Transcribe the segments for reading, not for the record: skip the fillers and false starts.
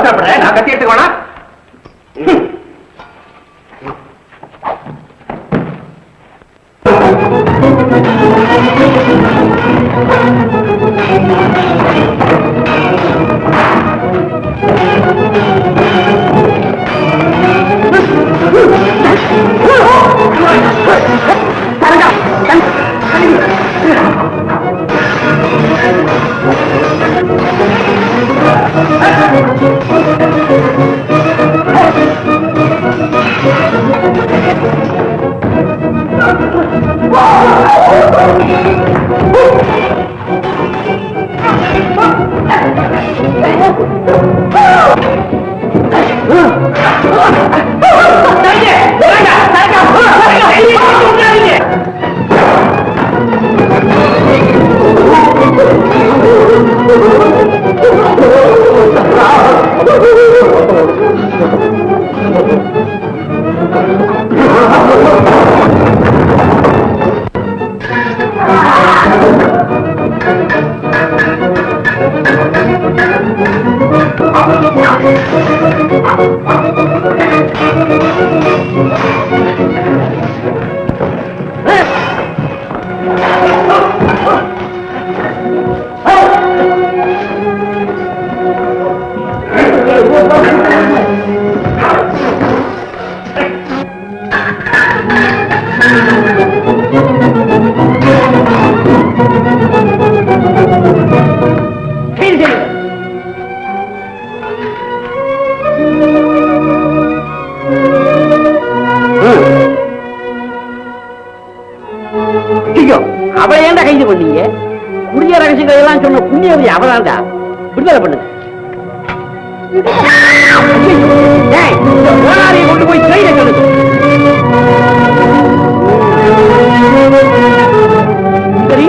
சாப்பிடுறேன், நான் கத்தி எடுத்துக்கோனா? அவளை ஏன்டா கைது பண்ணீங்க? குடிய ரகசியங்கள் எல்லாம் சொன்ன புண்ணியவதி அவதான்டா. விடுதலை பண்ணுங்க. கொண்டு போய் கையில சொல்லுங்க. சரி,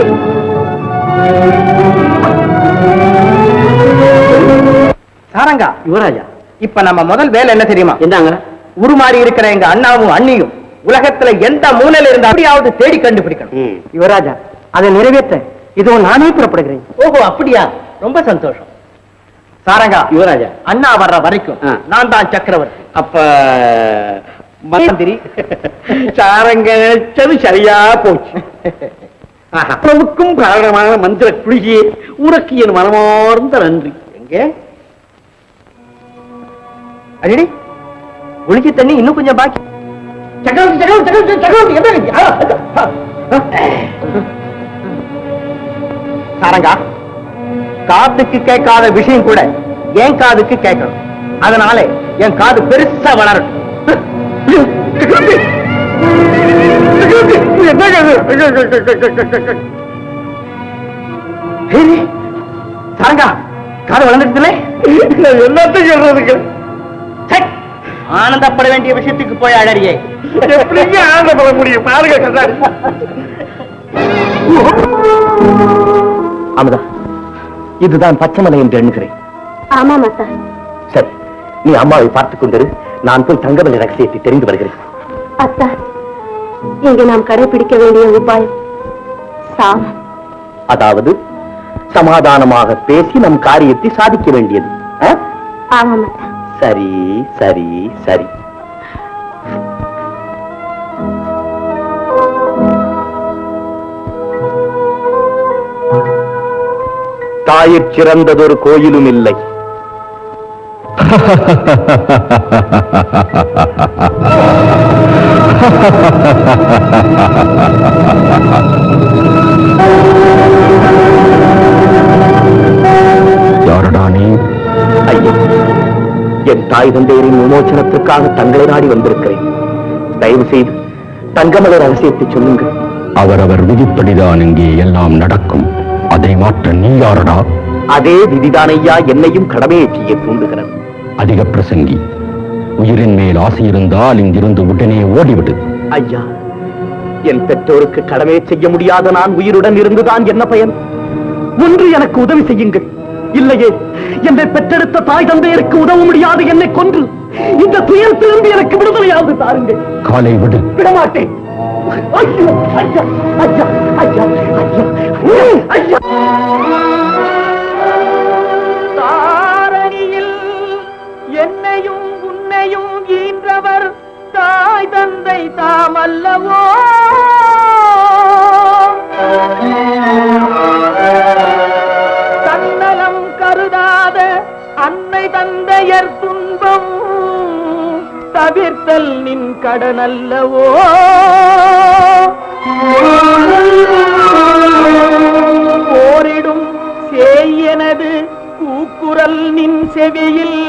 சாரங்கா யுவராஜா, இப்ப நம்ம முதல் வேலை என்ன தெரியுமா? என்னங்க? உருமாறி இருக்கிற எங்க அண்ணாவும் அண்ணியும் உலகத்துல எந்த மூலையில இருந்தா அப்படியாவது தேடி கண்டுபிடிக்கணும். யுவராஜா, அதை நிறைவேற்ற இதோ நானே புறப்படுகிறேன். ஓஹோ, அப்படியா? ரொம்ப சந்தோஷம். சாரங்கா யுவராஜா, அண்ணா வர்ற வரைக்கும் நான் தான் சக்கரவர்த்தி. அப்ப மந்திரி சாரங்க சரியா போச்சு. அளவுக்கும் காரணமான மந்திர குளிகையே உனக்கு என் மனமார்ந்த நன்றி. எங்க அடி குளிச்சு தண்ணி இன்னும் கொஞ்சம் பாக்கி. சாரங்கா, காதுக்கு கேட்காத விஷயம் கூட என் காதுக்கு கேட்கணும். அதனால என் காது பெருசா வளரட்டும். சாரங்கா, காது வளர்ந்துருச்சுல? எல்லாத்தையும் சொல்றதுக்கு ஆனந்தப்பட வேண்டிய விஷயத்துக்கு போய் அழறியே. எப்படிங்க ஆனந்தப்பட முடியும்? பாருங்க அமுதா, இதுதான் பச்சைமலை என்று எண்ணுகிறேன். ஆமா மாத்தா. சரி, நீ அம்மாவை பார்த்துக் கொண்டிரு, நான் போய் தங்கமலை ரகசியத்தை தெரிந்து வருகிறேன். அத்தா, இங்கே நாம் கடைபிடிக்க வேண்டிய உபாயம் சாமம். அதாவது சமாதானமாக பேசி நம் காரியத்தை சாதிக்க வேண்டியது. ஆமா மாத்தா. சரி சரி சரி. தாயிற் சிறந்ததொரு கோயிலும் இல்லை. யாரடா நீ? ஐயா, என் தாய் தந்தையரின் விமோசனத்திற்காக தங்களை நாடி வந்திருக்கிறேன். தயவு செய்து தங்கமலை ரகசியத்தை சொல்லுங்கள். அவரவர் விதிப்படிதான் இங்கே எல்லாம் நடக்கும். அதை மாற்ற நீ யாரடா? அதே விதிதான் ஐயா என்னையும் கடமையை செய்ய தூண்டுகிறது. அதிக பிரசங்கி, உயிரின் மேல் ஆசை இருந்தால் இங்கிருந்து உடனே ஓடிவிடு. ஐயா, என் பெற்றோருக்கு கடமையை செய்ய முடியாத நான் உயிருடன் இருந்துதான் என்ன பயன்? ஒன்று எனக்கு உதவி செய்யுங்கள். இல்லையே, என்னை பெற்றெடுத்த தாய் தந்தையருக்கு உதவ முடியாது என்னை கொன்று இந்த துயரத்திலிருந்து எனக்கு விடுதலையாவது தாருங்கள். காலை விடு. விடமாட்டேன். ஐயோ, ஐயா, ஐயா, ஐயா, ஐயா, ஐயா. தாரணியில் என்னையும் ஈன்றவர் தாய் தந்தை தாமல்லவோ. தன்னலம் கருதாத அன்னை தந்தையர் துன்பம் தவிர்த்தல் நின் கடனல்லவோ. போரிடும் சேயனது கூக்குரல் நின் செவியில்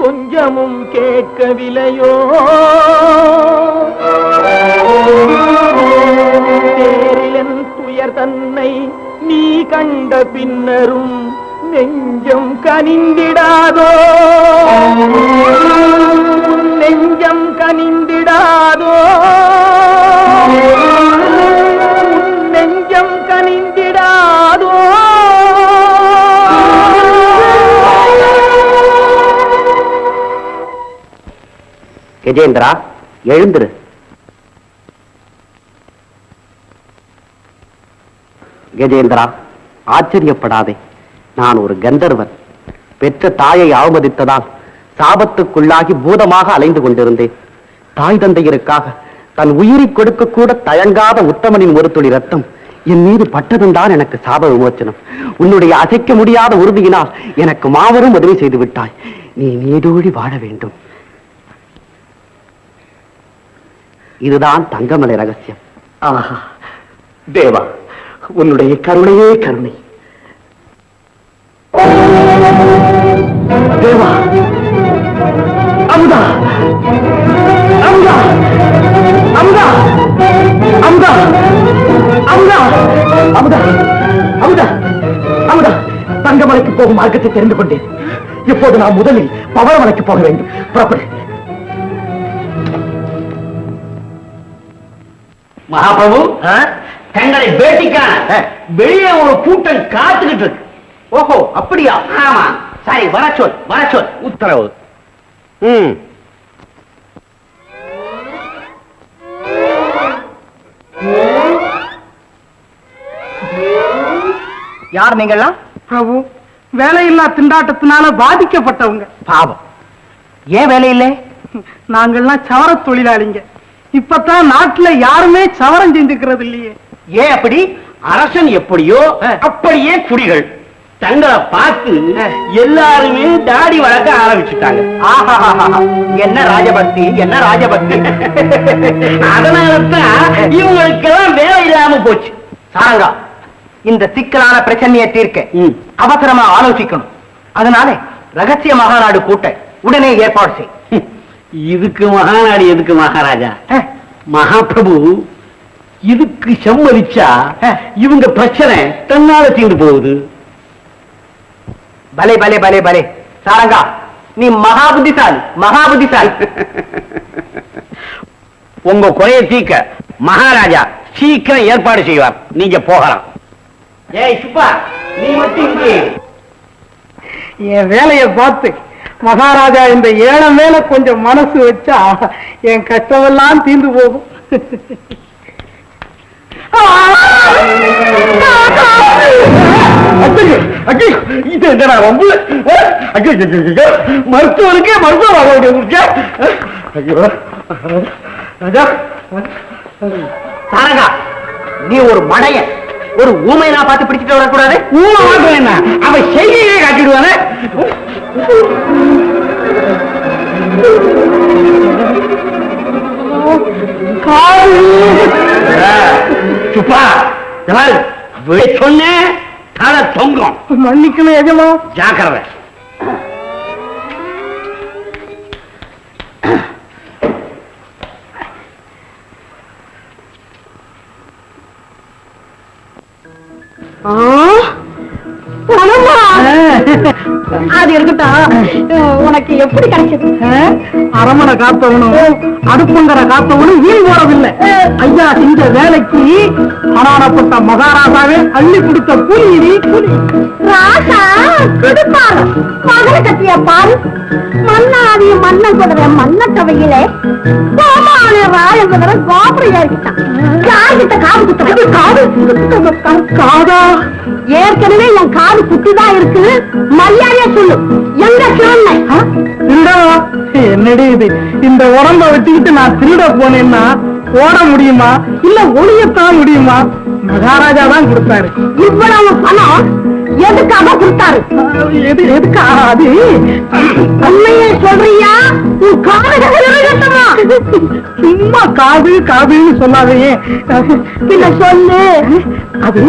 கொஞ்சமும் கேட்கவில்லையோ. தேரிலன் துயர் தன்னை நீ கண்ட பின்னரும் நெஞ்சம் கனிந்திடாதோ. நெஞ்சம் கனிந்திடாதோ. நெஞ்சம் கனிந்திடாதோ. கஜேந்திரா, எழுந்திரு. கஜேந்திரா, ஆச்சரியப்படாதே. நான் ஒரு கந்தர்வன். பெற்ற தாயை அவமதித்ததால் சாபத்துக்குள்ளாகி பூதமாக அலைந்து கொண்டிருந்தேன். தாய் தந்தையருக்காக தன் உயிரை கொடுக்க கூட தயங்காத உத்தமனின் ஒரு துளி ரத்தம் என் மீது பட்டதுதான் எனக்கு சாப விமோச்சனம். உன்னுடைய அசைக்க முடியாத உறுதியினால் எனக்கு மாபெரும் உதவி செய்து விட்டாய். நீ நீடோடி வாழ வேண்டும். இதுதான் தங்கமலை ரகசியம். ஆஹா தேவா, உன்னுடைய கருணையே கருணை. தேவா, அமுதா, அமுதா, அமுதா, அமுதா, அமுதா, அமுதா, அமுதா, அமுதா. தங்கமலைக்கு போகும் மார்க்கத்தை தெரிந்து கொண்டேன். இப்போது நான் முதலில் பவளமலைக்கு போக வேண்டும். புறப்படு. மகாபிரபு, தங்களை பேட்டிக்கான வெளியே ஒரு கூட்டம் காத்துக்கிட்டு இருக்கு. ஓஹோ, அப்படியா? ஆமா. சரி, வர சொல், வர சொல். உத்தரவு. யார் நீங்கள்லாம்? பிரபு, வேலையில்லா திண்டாட்டத்தினால பாதிக்கப்பட்டவங்க. பாவம். ஏன் வேலை இல்லை? நாங்கள்லாம் சவர தொழிலாளிங்க. இப்பதான் நாட்டுல யாருமே சவரம் செஞ்சுக்கிறது இல்லையே. ஏன் அப்படி? அரசன் எப்படியோ அப்படியே குடிகள் தங்களை பார்த்து எல்லாருமே தாடி வளர்க்க ஆரம்பிச்சுட்டாங்க. என்ன ராஜபக்தி, என்ன ராஜபக்தி. அதனாலதான் இவங்களுக்கெல்லாம் வேலை இல்லாம போச்சு. சாரங்கா, இந்த சிக்கலான பிரச்சனையை தீர்க்க அவசரமா ஆலோசிக்கணும். அதனால ரகசிய மகாநாடு கூட்ட உடனே ஏற்பாடு செய். இதுக்கு மகாநாடு எதுக்கு மகாராஜா? மகாபிரபு இதுக்கு சம்மதிச்சா இவங்க பிரச்சனை தன்னால தீர்ந்து போகுது. பலே பலே பலே பலே. சாரங்கா, நீ மகா புத்திசாலி, மகா புத்திசாலி. உங்க குறையை தீர்க்க மகாராஜா சீக்கிரம் ஏற்பாடு செய்வார். நீங்க போகலாம். ஏய் சுப்பா, நீ மட்டும் இங்கே என் வேலையை பார்த்து மகாராஜா இந்த ஏழம் மேல கொஞ்சம் மனசு வச்சா என் கஷ்டமெல்லாம் தீர்ந்து போகும். இது என்ன ரொம்ப மருத்துவனுக்கே மருத்துவம் ஆக வேண்டிய. ஐயோ ராஜா. சாரங்கா, நீ ஒரு மடைய, ஒரு ஊமையை நான் பார்த்து பிடிச்சிட்டு வரக்கூடாது. ஊமை வாங்க என்ன, அவன் செய்தியே காட்டிடுவானே. சுப்பா, சொன்ன தலை தொங்கும். மன்னிக்கணும் எஜமா. ஜாக்கிரதை. அது இருக்கட்டும், உனக்கு எப்படி கிடைச்சது? அரமனை காத்தவனும் அடுப்பங்கரை காத்தவனும் வீண் போறதில்லை. ஐயா செஞ்ச வேலைக்கு அனானப்பட்ட மகாராஜாவே அள்ளி கொடுத்த கூலி. ராசா கொடுப்பாரு, மகன கத்திய பாரு. மன்னாதிய மன்ன குதிரை மன்ன சபையிலே கோமாள ராய குதிரை கோபுரையாகிட்டான். யார்கிட்ட காது குத்துறது? காது காதா? ஏற்கனவே என் காது குட்டிதான் இருக்கு. மரியாதை உண்மையை சொல்லு, எங்க திருண்ணை? திருடவா? என்னடி இது? இந்த உடம்ப வச்சுக்கிட்டு நான் திருட போனேன்னா ஓட முடியுமா இல்ல ஒளியத்தான் முடியுமா? மகாராஜா தான் கொடுத்தாரு. இவ்வளவு பணம் எதுக்காக கொடுத்தாரு? எதுக்கா? அது உண்மையை சொல்றியா? உன் காது சும்மா காது காதுன்னு சொல்லாதையே. பின்ன சொல்லு. அது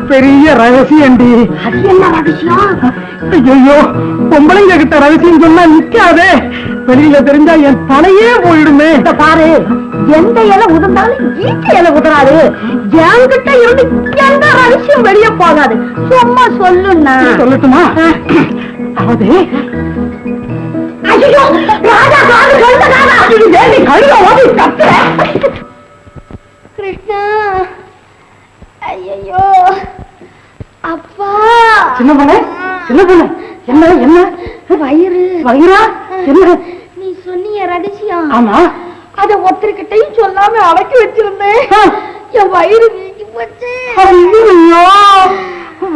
பெரிய ரகசியம்டி. அது என்ன ரகசியம்? ஐயோ, பொம்பளைங்க கிட்ட ரகசியம் சொன்னா நிக்காதே. வெளியில தெரிஞ்சா என் தலையே போயிடுமே. பாரு, எந்த இலை உதிர்ந்தாலும் ஈட்டி இலை உதிராது. என்கிட்ட இருந்து எந்த ரகசியம் வெளியே போகாது. சும்மா சொல்லுன்னா. சொல்லட்டுமா? அதாவது ஐயோ, ராஜா காது கழுத காதா. நீ கழுத ஓடி கத்துற. கிருஷ்ணா, ஐயோ அப்பா. சின்ன பொண்ணு, சின்ன பொண்ணு, என்ன என்ன வயிறு வயிறா? என்ன? நீ சொன்னிய ரகசியம். ஆமா, அத ஒருத்தர்கிட்டையும் சொல்லாம அடக்கி வச்சிருந்தேன். என் வயிறு நீங்கி போச்சு. ஐயோ,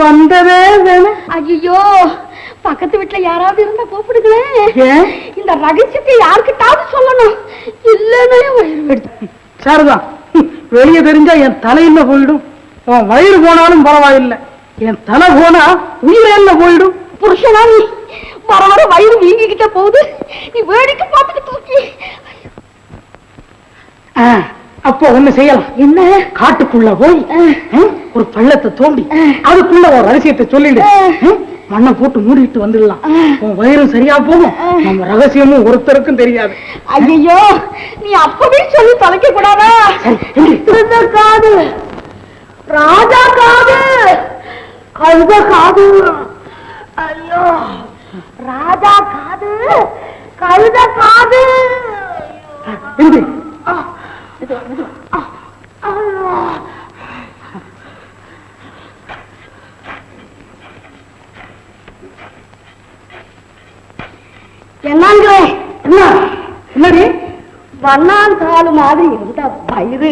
வந்ததே வேணும். ஐயோ, பக்கத்து வீட்டுல யாராவது இருந்தா கூப்பிடுங்களேன். ஏன்? இந்த ரகசியத்தை யாருக்கிட்டாவது சொல்லணும். இல்லன்னு வயிறு வெடிச்சு. சரிதான், வெளியே தெரிஞ்சா என் தலையில போயிடும். உன் வயிறு போனாலும் பரவாயில்லை, என் தலை போனா உயிரெல்ல போயிடும். புருஷனா நீ வர வர வயிறு வீங்கிக்கிட்டே போகுது. நீ வேடிக்கை பார்த்துட்டு தூக்கி. அப்போ ஒண்ணு செய்யலாம். என்ன? காட்டுக்குள்ள போய் ஒரு பள்ளத்தை தோண்டி அதுக்குள்ள ஒரு ரகசியத்தை சொல்லிடு. மண்ணை போட்டு மூடிட்டு வந்துடலாம். உன் வயிறும் சரியா போகும், நம்ம ரகசியமும் ஒருத்தருக்கும் தெரியாது. ஐயோ, நீ அப்பவே சொல்லி தொலைக்க கூடாதா? இந்த காது ராஜா காது, கழுத காது. ஐயோ, ராஜா காது, கழுத காது. எங்கே? என்னங்க? என்னடி? வண்ணாந்தாளு மாதிரி இருந்த வயிறு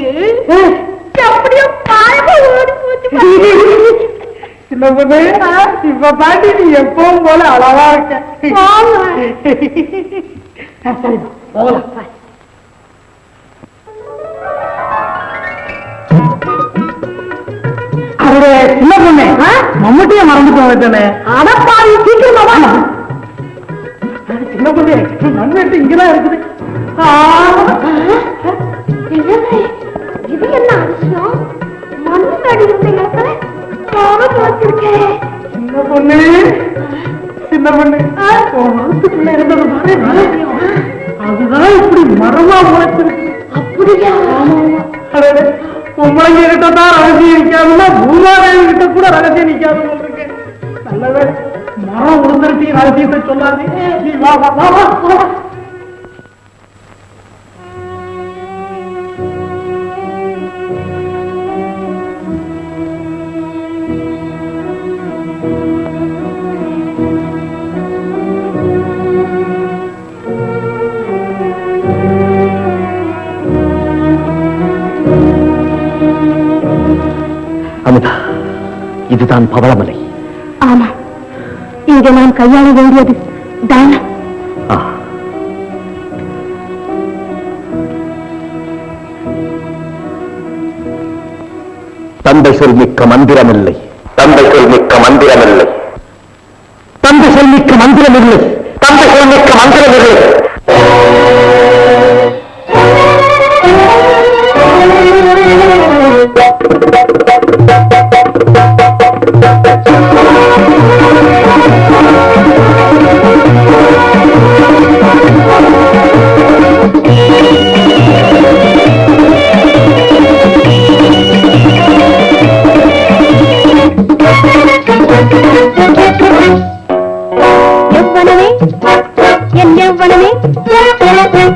எப்படியோ பாய்வு ஓடி போச்சு. சின்ன பொண்ணு, இப்ப பாட்டி நீ எப்பவும் போல அழகா இருக்க. சரி, போகலாம். சின்ன பொண்ணு, மம்மட்டிய மறந்துட்டோம் வச்சனே. அடப்பாவி, சீக்கிரமா. சின்ன பொண்ணு, மண்வெட்டு இங்கதான் இருக்குது. இது என்ன அதிசயம்? மண்ணு அடி இருந்த இடத்துல காது வச்சிருக்கேன். சின்ன பொண்ணு, சின்ன பொண்ணு, மரத்துக்குள்ள இருந்தது பாரு, அதுதான் இப்படி மரமா முளைச்சிருக்கு. அப்படியா? பொம்பளைங்க கிட்ட தான் ரகசியம் நிக்காதுன்னா பூமாதேவி கிட்ட கூட ரகசியம் நிக்காது இருக்கு. நல்லவே மரம் உளுந்துருட்டி ரகசியத்தை சொல்லாது. நீ வா வா வா வா வா. அமுதா, இதுதான் பவளமலை. ஆமா, இங்க நான் கையாள வேண்டியது தானம். தந்தை சொல் மிக்க மந்திரமில்லை, தந்தை சொல் மிக்க மந்திரமில்லை, தந்தை சொல் மிக்க மந்திரமில்லை, தந்தை சொல் மிக்க மந்திரமில்லை.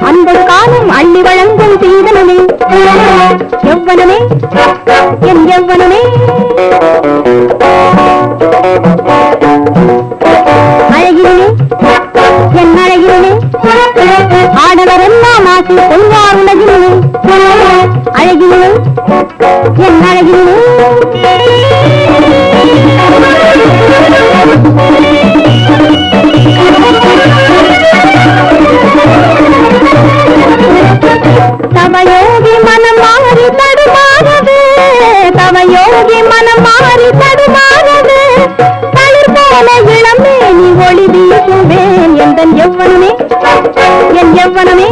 அந்த காலம் அள்ளி வழங்கும் சீதனமே எவ்வனமே, என் எவ்வனமே. அழகிலே என் அழகிலே ஆடவரெல்லாம் ஆசி கொள்வார் உலகிலே. அழகிலே என் அழகிலே. நம் எவ்வனமே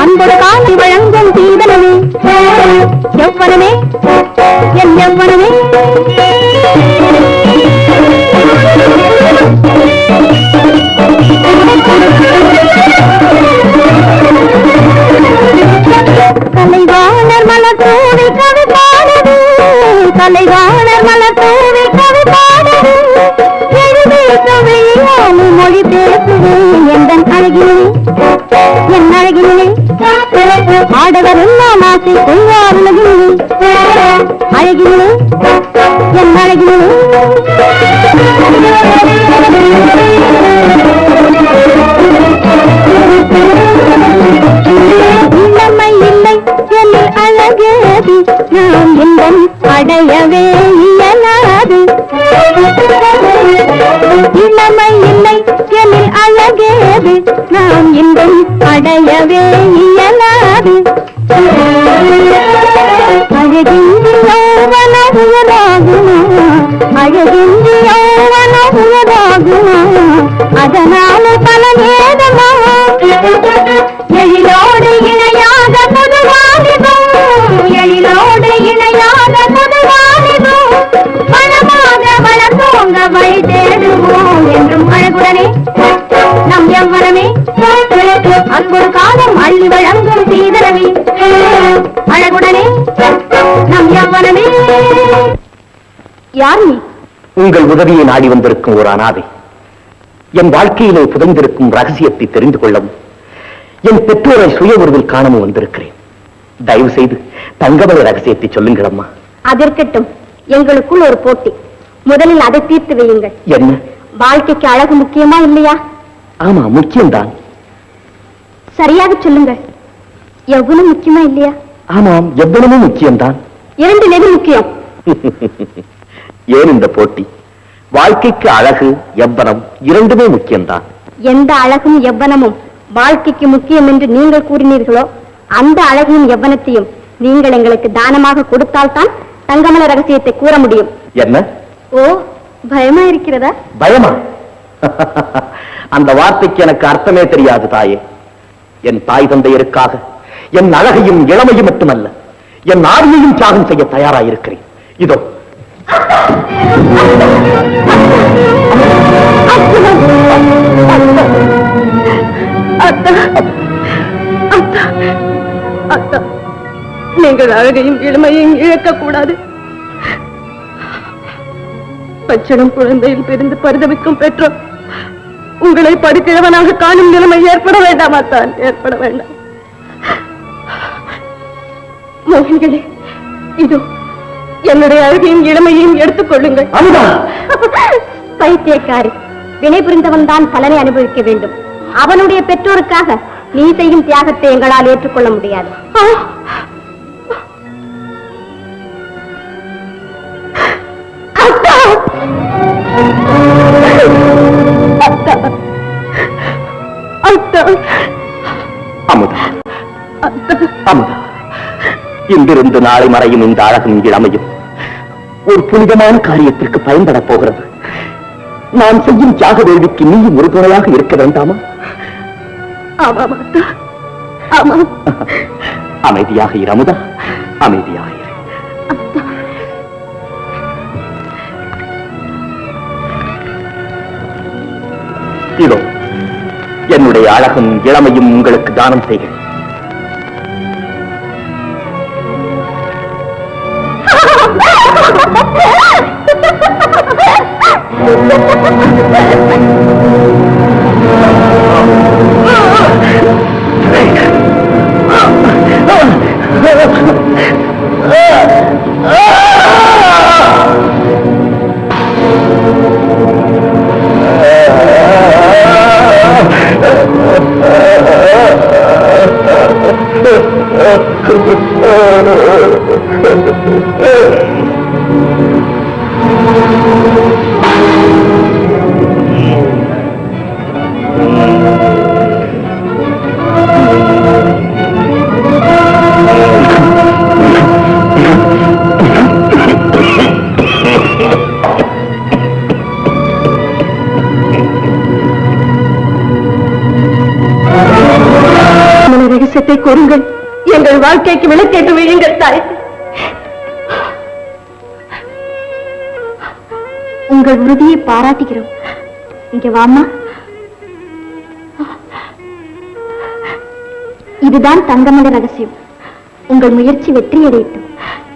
அன்போடு காலை வழங்கும் தீவனமே எவ்வனமே என் எவ்வனமே கலைவாணர் மலர் தூவி கவி பாடுது கலைவாணர் மலர் தூவி கவி பாடுது எழுதி மொழி பேசுது எந்தன் அழகினே என் அழகினே ஆடவர் எல்லாம் ஆசை கொள்வார் உலகினே அழகினே என் அழகினே இளமை இல்லை என்னில் அழகேது நாம் இன்பம் அடையவே இயலாது இளமை இல்லை என்னில் அழகேது நாம் இன்பம் அடையவே இயலாது அழகின்றி யௌவன உயராகுமா அழகின்றி யௌவன உயராகுமா அதனால பல நேரமா எழிலோடு இணையாக புதுவானிதும் எழிலோடு இணையாக புதுவானிதும் பணமாக வளர்ந்தோங்க வழி தேடுவோம் என்றும் அழகுடனே நம் எவ்வனமே அன்பொரு காலம் அள்ளி வழங்கும் சீதரமே அழகுடனே நம் எவ்வனமே. யார் நீ? உங்கள் உதவியை நாடி வந்திருக்கும் ஒரு அனாதை. என் வாழ்க்கையிலே புதைந்திருக்கும் ரகசியத்தை தெரிந்து கொள்ளவும் என் பெற்றோரை சுய உருவில் காணவும் வந்திருக்கிறேன். தயவு செய்து தங்கமலை ரகசியத்தை சொல்லுங்கள் அம்மா. அதற்கட்டும், எங்களுக்குள் ஒரு போட்டி. முதலில் அதை தீர்த்து வையுங்கள். என்ன? வாழ்க்கைக்கு அழகு முக்கியமா இல்லையா? ஆமா, முக்கியம்தான். சரியாக சொல்லுங்கள், எவ்வளவு முக்கியமா இல்லையா? ஆமாம், எவ்வளவும் முக்கியம்தான். இரண்டில் எது முக்கியம்? ஏன் இந்த போட்டி? வாழ்க்கைக்கு அழகு எவ்வனம் இரண்டுமே முக்கியம்தான். எந்த அழகும் எவ்வனமும் வாழ்க்கைக்கு முக்கியம் என்று நீங்கள் கூறினீர்களோ அந்த அழகையும் எவ்வனத்தையும் நீங்கள் எங்களுக்கு தானமாக கொடுத்தால்தான் தங்கமல ரகசியத்தை கூற முடியும். என்ன? ஓ, பயமா இருக்கிறதா? பயமா? அந்த வார்த்தைக்கு எனக்கு அர்த்தமே தெரியாது தாயே. என் தாய் தந்தையருக்காக என் அழகையும் இளமையும் மட்டுமல்ல, என் ஆவியையும் தியாகம் செய்ய தயாராயிருக்கிறேன். இதோ நீங்கள் அழகையும் இளமையும் இழக்கக்கூடாது. பச்சனம் குழந்தையில் பிரிந்து பரிதவிக்கும் பெற்றோர் உங்களை படிக்கிழவனாக காணும் நிலைமை ஏற்பட வேண்டாமா? தான் ஏற்பட வேண்டாம். மோகினிகளே, இதோ என்னுடைய அழகையும் இளமையையும் எடுத்துக் கொள்ளுங்கள். பைத்தியக்காரி, வினை புரிந்தவன் தான் பலனை அனுபவிக்க வேண்டும். அவனுடைய பெற்றோருக்காக நீ செய்யும் தியாகத்தை எங்களால் ஏற்றுக்கொள்ள முடியாது. அமுதா, அமுதா, இன்றிருந்து நாளை மறையும் இந்த அழகும் இளமையும் ஒரு புனிதமான காரியத்திற்கு பயன்பட போகிறது. நான் செய்யும் தியாக வேள்விக்கு நீயும் ஒரு துணையாக இருக்க வேண்டாமா? அமைதியாக இரு அமுதா, அமைதியாக இரு. இதோ என்னுடைய அழகும் இளமையும் உங்களுக்கு தானம் செய்கிறேன். தங்கமலை ரகசியத்தை கூறுங்கள். எங்கள் வாழ்க்கைக்கு விளக்கேற்று வையுங்கள் தாய். உங்கள் உறுதியை பாராட்டுகிறோம். இங்க வாமா. இதுதான் தங்கமலை ரகசியம். உங்கள் முயற்சி வெற்றியடையட்டும்.